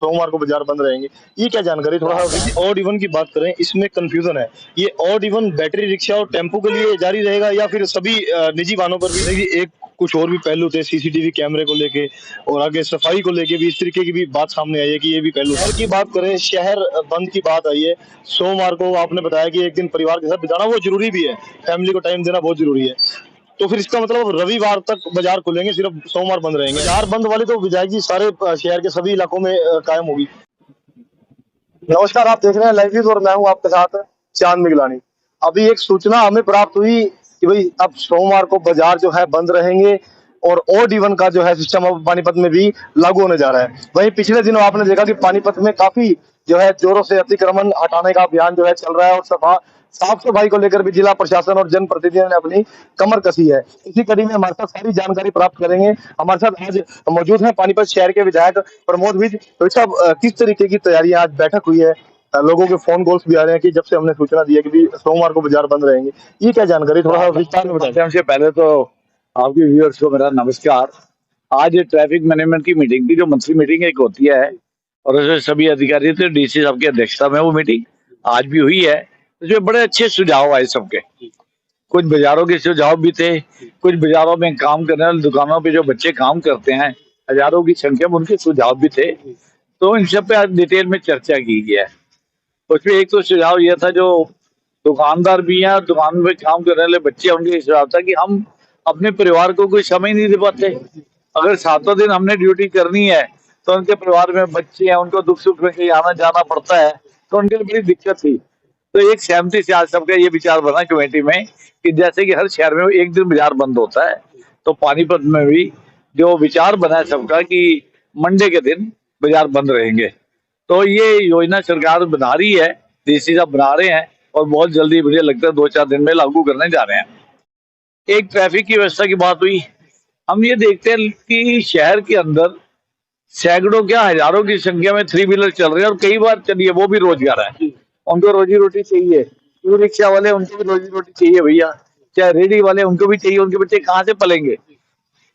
सोमवार को बाजार बंद रहेंगे। ये क्या जानकारी थोड़ा ऑड इवन की बात करें, इसमें कंफ्यूजन है। ये ऑड इवन बैटरी रिक्शा और टेम्पो के लिए जारी रहेगा या फिर सभी निजी वाहनों पर भी? देखिए, एक कुछ और भी पहलू थे सीसीटीवी कैमरे को लेके और आगे सफाई को लेके भी इस तरीके की भी बात सामने आई है कि ये भी पहलू। शहर की बात करें, शहर बंद की बात आई है। सोमवार को आपने बताया कि एक दिन परिवार के साथ बिताना वो जरूरी भी है, फैमिली को टाइम देना बहुत जरूरी है। तो फिर इसका मतलब रविवार तक बाजार खुलेंगे, सिर्फ सोमवार बंद रहेंगे। बाजार बंद वाली तो विधायक जी सारे शहर के सभी इलाकों में कायम होगी। नमस्कार, आप देख रहे हैं लाइव न्यूज और मैं हूं आपके साथ चांद मिगलानी। अभी एक सूचना हमें प्राप्त हुई कि भाई अब सोमवार को बाजार जो है बंद रहेंगे और ऑड इवन का जो है सिस्टम अब पानीपत में भी लागू होने जा रहा है। वहीं पिछले दिनों आपने देखा कि पानीपत में काफी जो है जोरों से अतिक्रमण हटाने का अभियान जो है चल रहा है और साफ सफाई को लेकर भी जिला प्रशासन और जनप्रतिनिधियों ने अपनी कमर कसी है। इसी कड़ी में हमारे साथ सारी जानकारी प्राप्त करेंगे। हमारे साथ आज मौजूद हैं पानीपत शहर के विधायक प्रमोद विज। तो साहब, किस तरीके की तैयारियां, आज बैठक हुई है, लोगों के फोन कॉल्स भी आ रहे हैं कि जब से हमने सूचना दी है कि भी सोमवार को बाजार बंद रहेंगे, ये क्या जानकारी थोड़ा विस्तार में बताएं। सबसे पहले तो आपके व्यूअर्स को मेरा नमस्कार। आज ट्रैफिक मैनेजमेंट की मीटिंग थी, जो मंथली मीटिंग एक होती है और उसमें सभी अधिकारी थे, डीसी साहब की अध्यक्षता में वो मीटिंग आज भी हुई है। उसमें बड़े अच्छे सुझाव आए सबके। कुछ बाजारों के सुझाव भी थे, कुछ बाजारों में काम करने वाले दुकानों पे जो बच्चे काम करते हैं हजारों की संख्या में, उनके सुझाव भी थे। तो इन सब पे आज डिटेल में चर्चा की गई है। उसमें एक तो सुझाव यह था, जो दुकानदार भी हैं, दुकान में काम करने वाले बच्चे, उनके सुझाव था कि हम अपने परिवार को कोई समय नहीं दे पाते। अगर 7 दिन हमने ड्यूटी करनी है तो उनके परिवार में बच्चे हैं, उनको दुख सुख में कहीं आना जाना पड़ता है, तो उनके लिए बड़ी दिक्कत थी। तो एक सहमति से आज सबका ये विचार बना कमेटी में कि जैसे कि हर शहर में एक दिन बाजार बंद होता है, तो पानीपत में भी जो विचार बना है सबका कि मंडे के दिन बाजार बंद रहेंगे। तो ये योजना सरकार बना रही है, डीसी साहब बना रहे हैं और बहुत जल्दी मुझे लगता है 2-4 दिन में लागू करने जा रहे हैं। एक ट्रैफिक की व्यवस्था की बात हुई। हम ये देखते हैं कि शहर के अंदर सैकड़ों क्या हजारों की संख्या में 3 व्हीलर चल रहे हैं और कई बार चलिए वो भी रोजगार है, उनको रोजी रोटी चाहिए। ई रिक्शा वाले, उनको भी रोजी रोटी चाहिए भैया, चाहे रेडी वाले, उनको भी चाहिए। उनके बच्चे कहाँ से पलेंगे?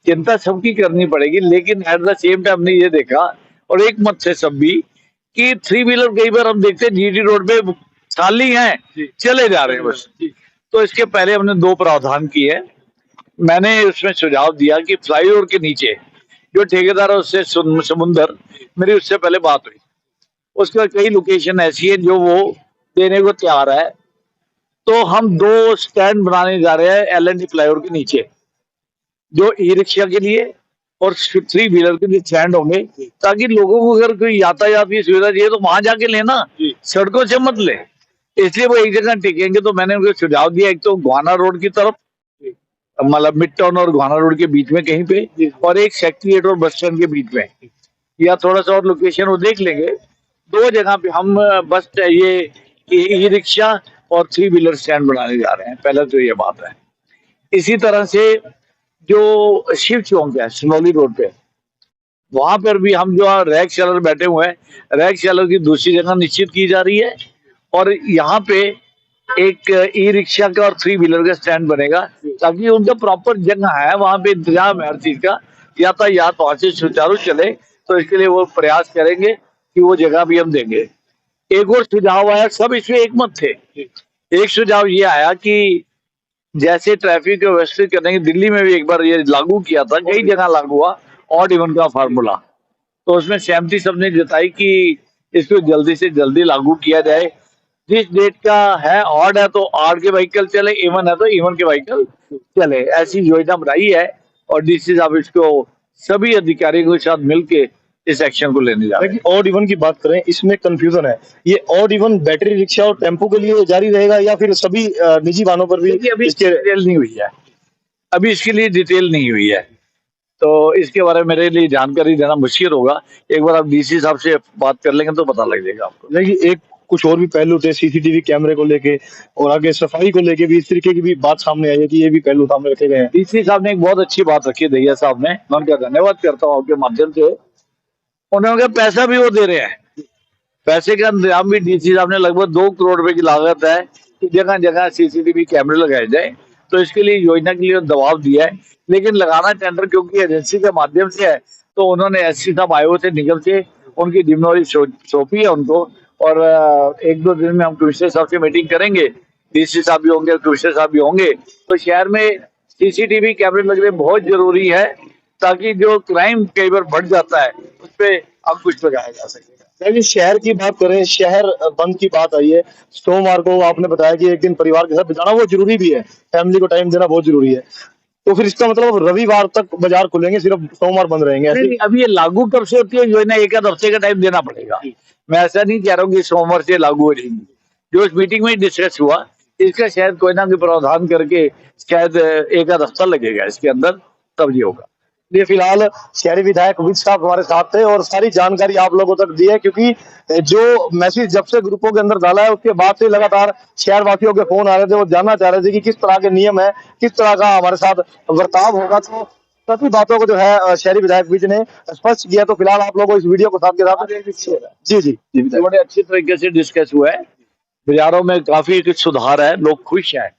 चिंता सबकी करनी पड़ेगी। लेकिन एट द सेम टाइम हमने ये देखा और एक मत से सब भी कि 3 व्हीलर कई बार हम देखते हैं जीटी रोड पे खाली हैं, चले जा रहे हैं बस। तो इसके पहले हमने 2 प्रावधान किए। मैंने उसमें सुझाव दिया कि फ्लाईओवर के नीचे जो ठेकेदार है उससे समुंदर, मेरी उससे पहले बात हुई, उसका कई लोकेशन ऐसी है जो वो देने को तैयार है। तो हम 2 स्टैंड बनाने जा रहे हैं LND फ्लाईओवर के नीचे, जो ई रिक्शा के लिए और 3 व्हीलर के लिए स्टैंड होंगे, ताकि लोगों को अगर कोई यातायात की सुविधा चाहिए तो वहां जाके लेना, सड़कों से मत ले। इसलिए वो एक जगह टिकेंगे। तो मैंने उनको सुझाव दिया, एक तो गोहाना रोड की तरफ, मतलब मिड टाउन और गोहाना रोड के बीच में कहीं पे, और एक सेक्रेटरिएट और बस स्टैंड के बीच में, या थोड़ा सा और लोकेशन वो देख लेंगे। 2 जगह पे हम बस ये ई रिक्शा और 3 व्हीलर स्टैंड बनाने जा रहे हैं। पहले तो ये बात है। इसी तरह से जो शिव चौक है सिनौली रोड पे, वहां पर भी हम जो रैक सेलर बैठे हुए हैं, रैक सेलर की दूसरी जगह निश्चित की जा रही है और यहाँ पे एक ई रिक्शा का और 3 व्हीलर का स्टैंड बनेगा, ताकि उनका प्रॉपर जगह है, वहां पे इंतजाम है हर चीज का, यातायात वहां से सुचारू चले। तो इसके लिए वो प्रयास करेंगे कि वो जगह भी हम देंगे। एक और सुझाव आया, सब इसमें एक मत थे। एक सुझाव ये आया कि जैसे ट्रैफिक को व्यवस्थित करने की दिल्ली में भी एक बार ये लागू किया था, कई जगह लागू हुआ ऑड इवन का फार्मूला। तो उसमें सहमति सबने जताई कि इसको जल्दी से जल्दी लागू किया जाए। जिस डेट का है ऑड है तो ऑड के व्हीकल चले, इवन है तो इवन के व्हीकल चले, ऐसी योजना बनाई है। और डीसी साहब इसको सभी अधिकारियों के साथ मिलके इस एक्शन को लेने जा रहे हैं। ऑड इवन की बात करें, इसमें कंफ्यूजन है। ये ऑड इवन बैटरी रिक्शा और टेम्पो के लिए जारी रहेगा या फिर सभी निजी वाहनों पर भी? अभी इसके डिटेल नहीं हुई है, अभी इसके लिए डिटेल नहीं हुई है, तो इसके बारे में मेरे लिए जानकारी देना मुश्किल होगा। एक बार आप डीसी साहब से बात कर लेंगे तो पता लग जाएगा आपको। देखिए, एक कुछ और भी पहलू थे सीसीटीवी कैमरे को लेके और आगे सफाई को लेके भी इस तरीके की भी बात सामने आई है कि ये भी पहलू सामने रखे गए हैं। डीसी साहब ने एक बहुत अच्छी बात रखी है, दैया साहब ने, मैं उनका धन्यवाद करता हूँ आपके माध्यम से। उन्होंने पैसा भी वो दे रहे हैं, पैसे का इंतजाम भी डीसी साहब ने लगभग 2 करोड़ रुपए की लागत है कि जगह जगह सीसीटीवी कैमरे लगाए जाए। तो इसके लिए योजना के लिए दबाव दिया है, लेकिन लगाना टेंडर क्योंकि एजेंसी के माध्यम से है, तो उन्होंने एससी साहब आए हुए थे निगम से, उनकी जिम्मेवारी सौंपी है उनको। और 1-2 दिन में हम कमिश्नर साहब से मीटिंग करेंगे, डीसी साहब भी होंगे, कमिश्नर साहब भी होंगे। तो शहर में सीसीटीवी कैमरे लगने बहुत जरूरी है, ताकि जो क्राइम कई बार बढ़ जाता है उस पर अंकुश लगाया जा सके। देखिए शहर की बात करें, शहर बंद की बात आई है। सोमवार को आपने बताया कि एक दिन परिवार के साथ बिताना वो जरूरी भी है, फैमिली को टाइम देना बहुत जरूरी है। तो फिर इसका मतलब रविवार तक बाजार खुलेंगे, सिर्फ सोमवार बंद रहेंगे ऐसे? नहीं, अभी ये लागू कब से होती है योजना? 1 हफ्ते का टाइम देना पड़ेगा। मैं ऐसा नहीं कह रहा हूँ कि सोमवार से लागू हो जाएगी। जो इस मीटिंग में डिस्कस हुआ, इसका शायद कोई ना कोई प्रावधान करके शायद 1 हफ्ता लगेगा इसके अंदर, तब ये होगा। ये फिलहाल शहरी विधायक विज साहब हमारे साथ थे और सारी जानकारी आप लोगों तक दी है, क्योंकि जो मैसेज जब से ग्रुपों के अंदर डाला है उसके बाद से लगातार शहर वासियों के फोन आ रहे थे, वो जानना चाह रहे थे कि किस तरह के नियम है, किस तरह का हमारे साथ बर्ताव होगा। तो सभी बातों को जो है शहरी विधायक विज ने स्पष्ट किया। तो फिलहाल आप लोगों को इस वीडियो को साथ के साथ जी बड़े अच्छी तरीके से डिस्कस हुआ है। बाजारों में काफी कुछ सुधार है, लोग खुश हैं।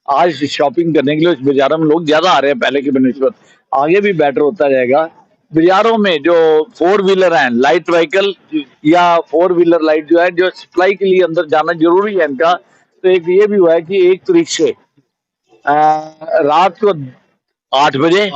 आज शॉपिंग करने के लिए इस बाजारों में लोग ज्यादा आ रहे हैं पहले के बनस्पत, आगे भी बेटर होता जाएगा। बाजारों में जो 4 व्हीलर हैं, लाइट व्हीकल या 4 व्हीलर लाइट जो है, जो सप्लाई के लिए अंदर जाना जरूरी है इनका। तो एक ये भी हुआ है कि 1 तारीख से रात को 8 बजे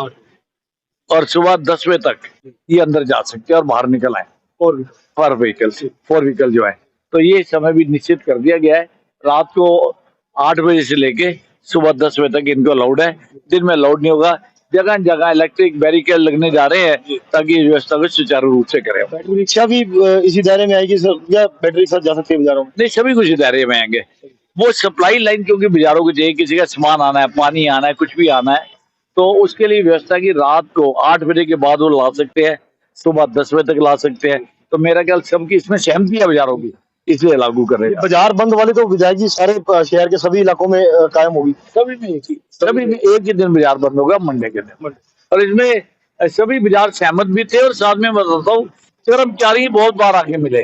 और सुबह 10 बजे तक ये अंदर जा सकते हैं और बाहर निकल आए। 4 व्हीकल जो है, तो ये समय भी निश्चित कर दिया गया है। रात को 8 बजे से लेके सुबह 10 बजे तक इनको अलाउड है, दिन में अलाउड नहीं होगा। जगह जगह इलेक्ट्रिक बैरिकेड लगने जा रहे हैं ताकि इस व्यवस्था को सुचारू रूप से करें। बैटरी रिक्शा भी इसी दायरे में आएगी सर, या बैटरी रिक्शा जा सकती है बाजारों में? नहीं, सभी कुछ दायरे में आएंगे। वो सप्लाई लाइन, क्योंकि बाजारों को चाहिए, किसी का सामान आना है, पानी आना है, कुछ भी आना है, तो उसके लिए व्यवस्था की रात को 8 बजे के बाद वो ला सकते हैं, सुबह 10 बजे तक ला सकते हैं। तो मेरा ख्याल सबकी इसमें सहमति है बाजारों की, इसलिए लागू कर रहे हैं। बाजार बंद वाली तो विधायक जी सारे शहर के सभी इलाकों में कायम होगी? सभी में एक ही दिन बाजार बंद होगा, मंडे के दिन। और इसमें सभी बाजार सहमत भी थे। और साथ में बताता हूँ, कर्मचारी बहुत बार आके मिले,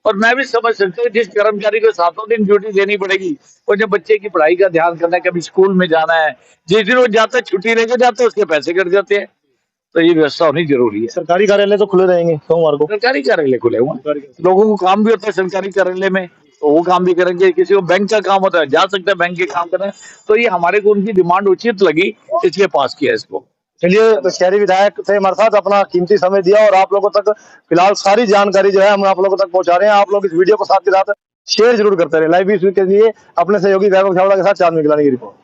और मैं भी समझ सकता हूँ जिस कर्मचारी को 7 दिन ड्यूटी देनी पड़ेगी, और जब बच्चे की पढ़ाई का ध्यान करना है, कभी स्कूल में जाना है, जिस दिन वो जाता है छुट्टी लेके जाता है, उसके पैसे कट जाते हैं। तो ये व्यवस्था होनी जरूरी है। सरकारी कार्यालय तो खुले रहेंगे सोमवार को? सरकारी कार्यालय खुले हुए, लोगों को काम भी होता है सरकारी कार्यालय में, तो वो काम भी करेंगे। किसी को बैंक का काम होता है, जा सकता है बैंक के काम करना। तो ये हमारे को उनकी डिमांड उचित लगी, इसलिए पास किया इसको। चलिए, तो शहरी विधायक थे हमारे साथ, अपना कीमती समय दिया और आप लोगों तक फिलहाल सारी जानकारी जो है हम आप लोगों तक पहुंचा रहे हैं। आप लोग इस वीडियो को साथ के साथ शेयर जरूर करते रहे। लाइव न्यूज़ के लिए अपने सहयोगी वैभव छावड़ा के साथ चांद मिगलानी की रिपोर्ट।